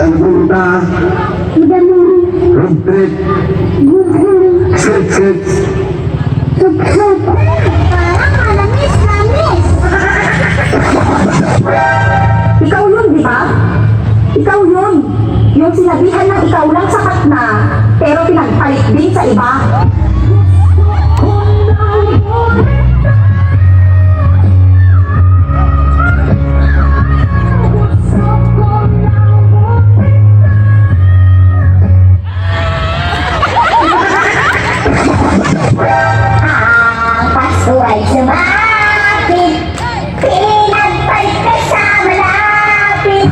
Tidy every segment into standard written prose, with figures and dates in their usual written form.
Ang punta, road trip, search. Ikaw yun, di ba? Ikaw yun. Yung sinabihan ng ikaw lang sapat na, pero pinagpalit din sa iba. Pasko ay sumapit, pinagpalit ka sa malapit.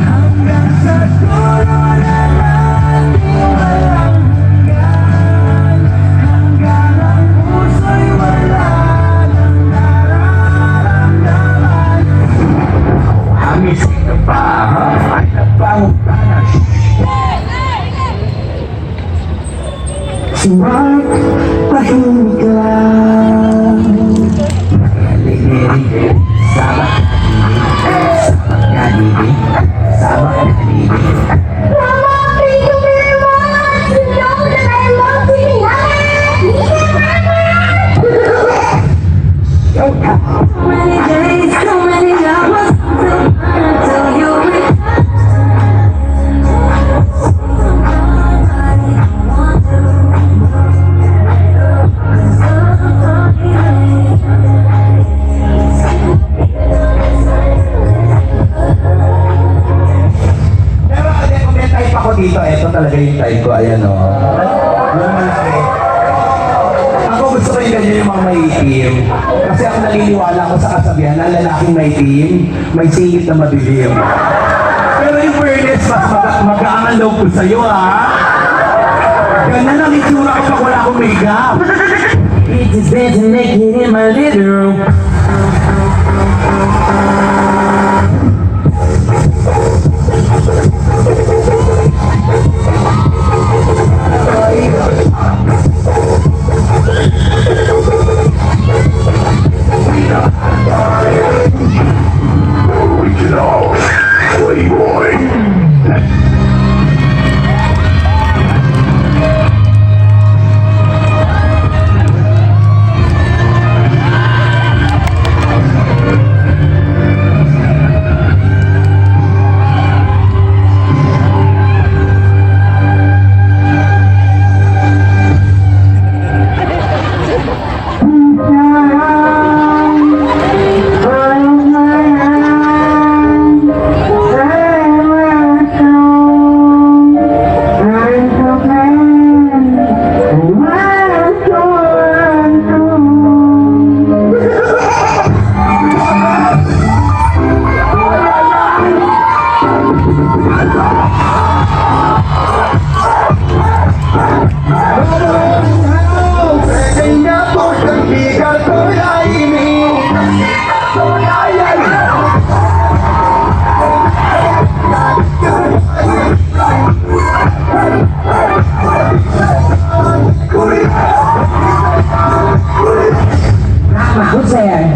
Amis ka pa, ay napangupanas. Sumak, tahimik lang. Linig, sabak na dinig, sabak na dinig. Mama, please don't be wrong. You know that I love you. So many days, so many hours, until you return. Pero kung may type ako dito, eto talaga yung type ko, ayan o. Yung malaki. Ako gusto ko yung ganyan yung mga maitim. Kasi ako naniniwala ko sa kasabihan na lalaking maitim, may singit na madilim. Pero yung fairness, mas mag-aangal daw po sa'yo, ha? Ganyan ang itsura ko pag wala akong makeup. It is better naked in my living room. Original Playboy.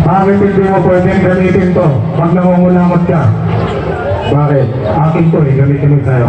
Bakit hindi mo pwedeng gamitin to pag nangungulangot ka? Bakit? Akin to eh, gamitin mo sa'yo.